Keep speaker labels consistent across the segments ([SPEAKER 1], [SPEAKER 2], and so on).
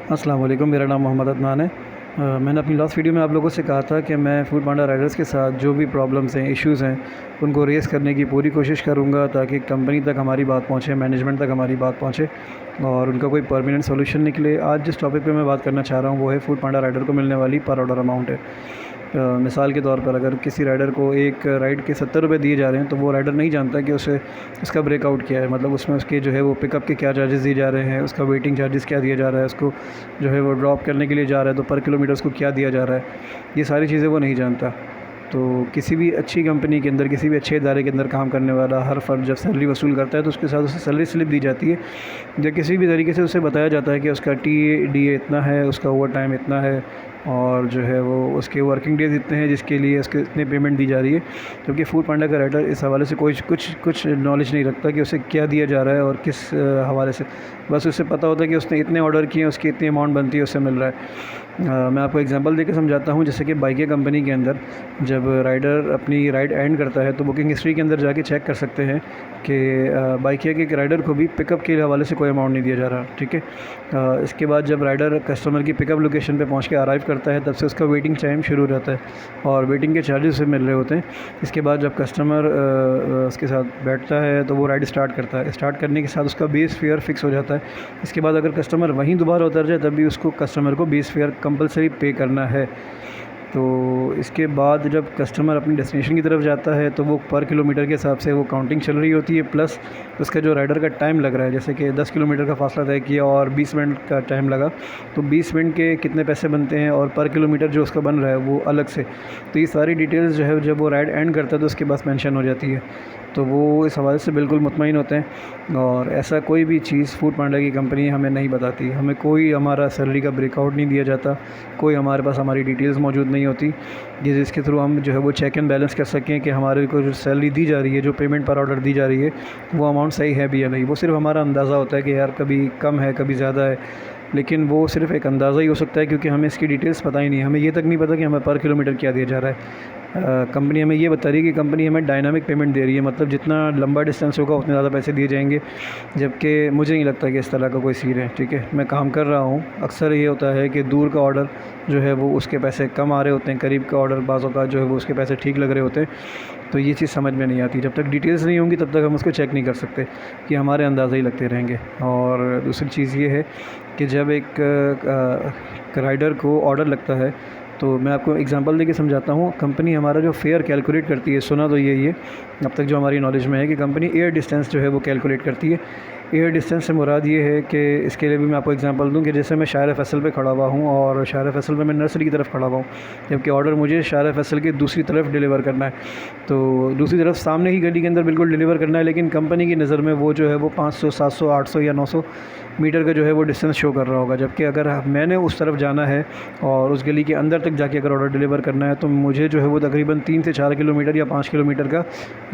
[SPEAKER 1] अस्सलाम वालेकुम। मेरा नाम मोहम्मद अदनान है। मैंने अपनी लास्ट वीडियो में आप लोगों से कहा था कि मैं फूड पांडा राइडर्स के साथ जो भी प्रॉब्लम्स हैं, इश्यूज़ हैं, उनको रेज़ करने की पूरी कोशिश करूँगा ताकि कंपनी तक हमारी बात पहुँचे, मैनेजमेंट तक हमारी बात पहुँचे और उनका कोई परमानेंट सॉल्यूशन निकले। आज जिस टॉपिक पे मैं बात करना चाह रहा हूँ वो है फूड पांडा राइडर को मिलने वाली पर ऑर्डर अमाउंट है। मिसाल के तौर पर अगर किसी राइडर को एक राइड के 70 रुपये दिए जा रहे हैं तो वो राइडर नहीं जानता कि उसे उसका ब्रेकआउट क्या है, मतलब उसमें उसके जो है वो पिकअप के क्या चार्जेस दिए जा रहे हैं, उसका वेटिंग चार्जेस क्या दिया जा रहा है, उसको जो है वो ड्रॉप करने के लिए जा रहा है तो पर किलोमीटर उसको क्या दिया जा रहा है, ये सारी चीज़ें वो नहीं जानता। तो किसी भी अच्छी कंपनी के अंदर, किसी भी अच्छे इदारे के अंदर काम करने वाला हर फ़र्द जब सैलरी वसूल करता है तो उसके साथ उसे सैलरी स्लिप दी जाती है, जो किसी भी तरीके से उसे बताया जाता है कि उसका टीए इतना है, उसका ओवर टाइम इतना है और जो है वो उसके वर्किंग डेज़ इतने हैं जिसके लिए उसके इतने पेमेंट दी जा रही है। क्योंकि फूड पांडा का राइडर इस हवाले से कोई कुछ नॉलेज नहीं रखता कि उसे क्या दिया जा रहा है और किस हवाले से। बस उसे पता होता है कि उसने इतने ऑर्डर किए हैं, उसकी इतनी अमाउंट बनती है, उससे मिल रहा है। मैं आपको एग्जांपल देके समझाता हूँ। जैसे कि बाइकिया कंपनी के अंदर जब राइडर अपनी राइड एंड करता है तो बुकिंग हिस्ट्री के अंदर जाके चेक कर सकते हैं कि बाइकिया के एक राइडर को भी पिकअप के हवाले से कोई अमाउंट नहीं दिया जा रहा, ठीक है। इसके बाद जब राइडर कस्टमर की पिकअप लोकेशन पे पहुंच के अराइव करता है तब से उसका वेटिंग टाइम शुरू हो जाता है और वेटिंग के चार्जेस उसे मिल रहे होते हैं। इसके बाद जब कस्टमर उसके साथ बैठता है तो वो राइड स्टार्ट करता है। स्टार्ट करने के साथ उसका बेस फेयर फ़िक्स हो जाता है। इसके बाद अगर कस्टमर वहीं दोबारा उतर जाए तब भी उसको कस्टमर को बेस फेयर कंपलसरी पे करना है। तो इसके बाद जब कस्टमर अपनी डेस्टिनेशन की तरफ जाता है तो वो पर किलोमीटर के हिसाब से वो काउंटिंग चल रही होती है, प्लस उसका जो राइडर का टाइम लग रहा है। जैसे कि 10 किलोमीटर का फासला तय किया और 20 मिनट का टाइम लगा तो 20 मिनट के कितने पैसे बनते हैं और पर किलोमीटर जो उसका बन रहा है वो अलग से। तो ये सारी डिटेल्स जो है जब वो राइड एंड करता है तो उसके पास मेंशन हो जाती है। तो वो इस हवाले से बिल्कुल मुतमईन होते हैं और ऐसा कोई भी चीज़ फूड पांडा की कंपनी हमें नहीं बताती। हमें कोई हमारा सैलरी का ब्रेकआउट नहीं दिया जाता, कोई हमारे पास हमारी डिटेल्स मौजूद नहीं होती जिसके थ्रू हम जो है वो चेक एंड बैलेंस कर सकें कि हमारे को जो सैलरी दी जा रही है, जो पेमेंट पर ऑर्डर दी जा रही है, वो अमाउंट सही है भी या नहीं। वो सिर्फ हमारा अंदाज़ा होता है कि यार कभी कम है, कभी ज़्यादा है, लेकिन वो सिर्फ एक अंदाज़ा ही हो सकता है क्योंकि हमें इसकी डिटेल्स पता ही नहीं है। हमें ये तक नहीं पता कि हमें पर किलोमीटर क्या दिया जा रहा है। कंपनी हमें ये बता रही है कि कंपनी हमें डायनामिक पेमेंट दे रही है, मतलब जितना लंबा डिस्टेंस होगा उतने ज़्यादा पैसे दिए जाएंगे, जबकि मुझे नहीं लगता कि इस तरह का कोई सीन है, ठीक है। मैं काम कर रहा हूँ, अक्सर ये होता है कि दूर का ऑर्डर जो है वो उसके पैसे कम आ रहे होते हैं, करीब का ऑर्डर बाज़ों का जो है वो उसके पैसे ठीक लग रहे होते हैं। तो ये चीज़ समझ में नहीं आती। जब तक डिटेल्स नहीं होंगी तब तक हम उसको चेक नहीं कर सकते, कि हमारे अंदाज़े ही लगते रहेंगे। और दूसरी चीज़ ये है कि जब एक राइडर को ऑर्डर लगता है तो मैं आपको एग्जांपल देके समझाता हूँ। कंपनी हमारा जो फेयर कैलकुलेट करती है, सुना तो ये अब तक जो हमारी नॉलेज में है कि कंपनी एयर डिस्टेंस जो है वो कैलकुलेट करती है। एयर डिस्टेंस से मुराद ये है कि इसके लिए भी मैं आपको एग्जांपल दूं कि जैसे मैं शायर फैसल पे खड़ा हुआ हूँ और शायर फैसल पे मैं नर्सरी की तरफ खड़ा हुआ हूँ, जबकि ऑर्डर मुझे शायर फैसल के दूसरी तरफ डिलीवर करना है। तो दूसरी तरफ सामने की गली के अंदर बिल्कुल डिलीवर करना है, लेकिन कंपनी की नज़र में वो जो है वो 500, 700, 800 या 900 मीटर का जो है वो डिस्टेंस शो कर रहा होगा। जबकि अगर मैंने उस तरफ जाना है और उस गली के अंदर तक जाके अगर ऑर्डर डिलीवर करना है तो मुझे जो है वो तकरीबन 3 से 4 किलोमीटर या 5 किलोमीटर का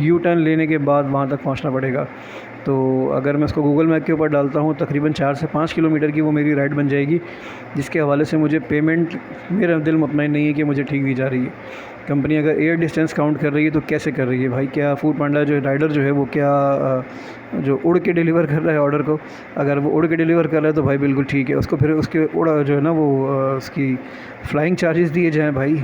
[SPEAKER 1] यू टर्न लेने के बाद वहाँ तक पहुँचना पड़ेगा। तो अगर मैं उसको गूगल मैप के ऊपर डालता हूँ तकरीबन 4 से 5 किलोमीटर की वो मेरी राइड बन जाएगी, जिसके हवाले से मुझे पेमेंट, मेरा दिल मुतमईन नहीं है कि मुझे ठीक दी जा रही है। कंपनी अगर एयर डिस्टेंस काउंट कर रही है तो कैसे कर रही है भाई? क्या फूड पांडा जो राइडर जो है वो क्या जो उड़ के डिलीवर कर रहा है ऑर्डर को? अगर वो उड़ के डिलीवर कर रहा है तो भाई बिल्कुल ठीक है, उसको फिर उसके उड़ा जो है ना वो उसकी फ़्लाइंग चार्जेस दिए जाएँ भाई,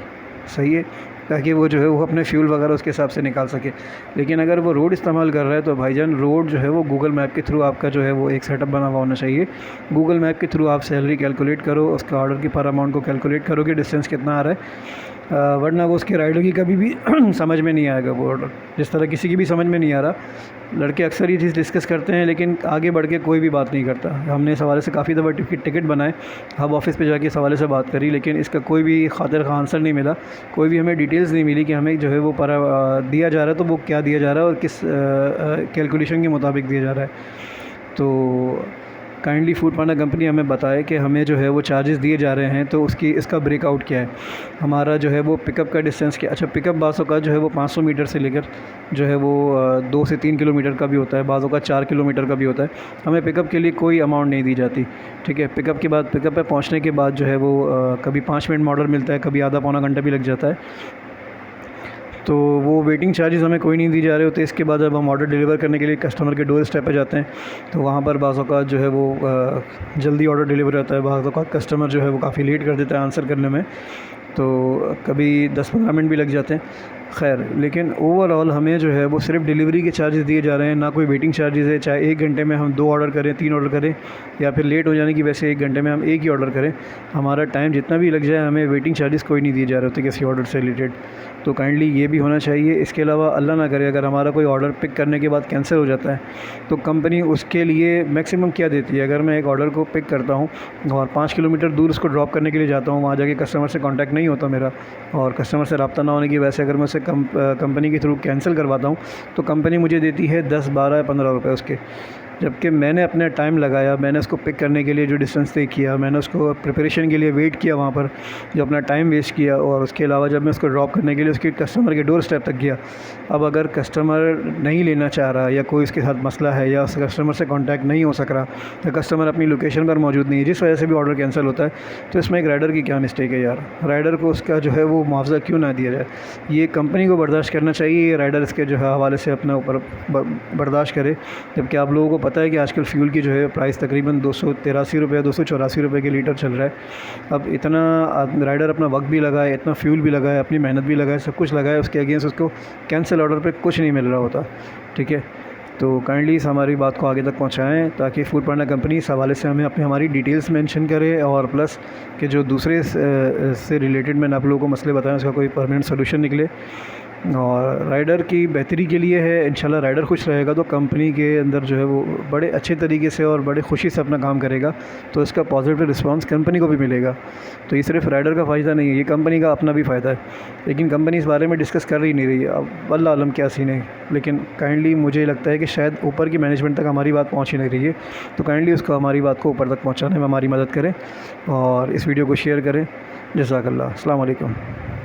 [SPEAKER 1] सही है, ताकि वो जो है वो अपने फ्यूल वगैरह उसके हिसाब से निकाल सके। लेकिन अगर वो रोड इस्तेमाल कर रहा है तो भाईजान रोड जो है वो गूगल मैप के थ्रू आपका जो है वो एक सेटअप बना हुआ होना चाहिए। गूगल मैप के थ्रू आप सैलरी कैलकुलेट करो, उसका ऑर्डर की पर अमाउंट को कैलकुलेट करो कि डिस्टेंस कितना आ रहा है, वरना वो उसके राइडर की कभी भी समझ में नहीं आएगा वो ऑर्डर, जिस तरह किसी की भी समझ में नहीं आ रहा। लड़के अक्सर ये चीज़ डिस्कस करते हैं लेकिन आगे बढ़ के कोई भी बात नहीं करता। हमने इस हवाले से काफ़ी दफ़ा टिकट बनाए, हब ऑफिस पे जाके इस हवाले से बात करी, लेकिन इसका कोई भी खातिर का आंसर नहीं मिला, कोई भी हमें डिटेल्स नहीं मिली कि हमें जो है वो पर दिया जा रहा है तो वो क्या दिया जा रहा है और किस कैलकुलेशन के मुताबिक दिया जा रहा है। तो काइंडली फूड पांडा कंपनी हमें बताए कि हमें जो है वो चार्जेस दिए जा रहे हैं तो इसका ब्रेकआउट क्या है, हमारा जो है वो पिकअप का डिस्टेंस क्या। अच्छा, पिकअप बाज़ों का जो है वो 500 मीटर से लेकर जो है वो 2 से 3 किलोमीटर का भी होता है, बाज़ों का 4 किलोमीटर का भी होता है। हमें पिकअप के लिए कोई अमाउंट नहीं दी जाती, ठीक है। पिकअप के बाद, पिकअप पे पहुंचने के बाद जो है वो कभी 5 मिनट में ऑर्डर मिलता है, कभी आधा पौना घंटा भी लग जाता है। तो वो वेटिंग चार्जेस हमें कोई नहीं दी जा रहे होते। इसके बाद जब हम ऑर्डर डिलीवर करने के लिए कस्टमर के डोर स्टेप पे जाते हैं तो वहाँ पर बाज़ औक़ात जो है वो जल्दी ऑर्डर डिलीवर होता है, बाज़ औक़ात कस्टमर जो है वो काफ़ी लेट कर देता है आंसर करने में, तो कभी 10-15 मिनट भी लग जाते हैं। खैर, लेकिन ओवरऑल हमें जो है वो सिर्फ डिलीवरी के चार्जेस दिए जा रहे हैं, ना कोई वेटिंग चार्जेस है। चाहे 1 घंटे में हम 2 ऑर्डर करें, 3 ऑर्डर करें, या फिर लेट हो जाने की वजह से 1 घंटे में हम 1 ही ऑर्डर करें, हमारा टाइम जितना भी लग जाए हमें वेटिंग चार्जेस कोई नहीं दिए जा रहे होते किसी ऑर्डर से रिलेटेड। तो काइंडली ये भी होना चाहिए। इसके अलावा अल्लाह ना करे अगर हमारा कोई ऑर्डर पिक करने के बाद कैंसिल हो जाता है तो कंपनी उसके लिए मैक्सिमम क्या देती है। अगर मैं एक ऑर्डर को पिक करता हूँ और 5 किलोमीटर दूर उसको ड्रॉप करने के लिए जाता हूँ, वहाँ जाके कस्टमर से कॉन्टैक्ट नहीं होता मेरा और कस्टमर से रब्ता ना होने की वजह से अगर मैं उसे कंपनी के थ्रू कैंसिल करवाता हूँ तो कंपनी मुझे देती है 10, 12 या 15 रुपये उसके। जबकि मैंने अपना टाइम लगाया, मैंने उसको पिक करने के लिए जो डिस्टेंस तय किया, मैंने उसको प्रिपरेशन के लिए वेट किया वहाँ पर, जो अपना टाइम वेस्ट किया, और उसके अलावा जब मैं उसको ड्रॉप करने के लिए उसके कस्टमर के डोर स्टेप तक गया। अब अगर कस्टमर नहीं लेना चाह रहा या कोई उसके साथ मसला है या उस कस्टमर से कॉन्टैक्ट नहीं हो सक रहा या कस्टमर अपनी लोकेशन पर मौजूद नहीं है, जिस वजह से भी ऑर्डर कैंसिल होता है, तो इसमें एक राइडर की क्या मिस्टेक है यार। राइडर को उसका जो है वो मुआवजा क्यों ना दिया जाए। ये कंपनी को बर्दाश्त करना चाहिए, ये राइडर इसके जो है हवाले से अपने ऊपर बर्दाश्त करे। जबकि आप लोगों को पता है कि आजकल फ्यूल की जो है प्राइस तकरीबन 283 रुपये 284 रुपये के लीटर चल रहा है। अब इतना राइडर अपना वक्त भी लगाए, इतना फ्यूल भी लगाए, अपनी मेहनत भी लगाए, सब कुछ लगाए, उसके अगेंस्ट उसको कैंसिल ऑर्डर पे कुछ नहीं मिल रहा होता। ठीक है, तो काइंडली इस हमारी बात को आगे तक पहुंचाएं ताकि फूड पांडा कंपनी इस हवाले से हमें हमारी डिटेल्स मेंशन करे और प्लस कि जो दूसरे से रिलेटेड मैंने आप लोगों को मसले बताएं उसका कोई परमानेंट सोल्यूशन निकले। और राइडर की बेहतरी के लिए है, इंशाल्लाह राइडर खुश रहेगा तो कंपनी के अंदर जो है वो बड़े अच्छे तरीके से और बड़े खुशी से अपना काम करेगा, तो इसका पॉजिटिव रिस्पांस कंपनी को भी मिलेगा। तो ये सिर्फ राइडर का फ़ायदा नहीं है, ये कंपनी का अपना भी फ़ायदा है। लेकिन कंपनी इस बारे में डिस्कस कर ही नहीं रही है। अब अल्लाह आलम क्या सीन है, लेकिन काइंडली मुझे लगता है कि शायद ऊपर की मैनेजमेंट तक हमारी बात पहुँच ही नहीं रही है। तो काइंडली उसको हमारी बात को ऊपर तक पहुँचाने में हमारी मदद करें और इस वीडियो को शेयर करें। जज़ाकल्लाह, अस्सलाम वालेकुम।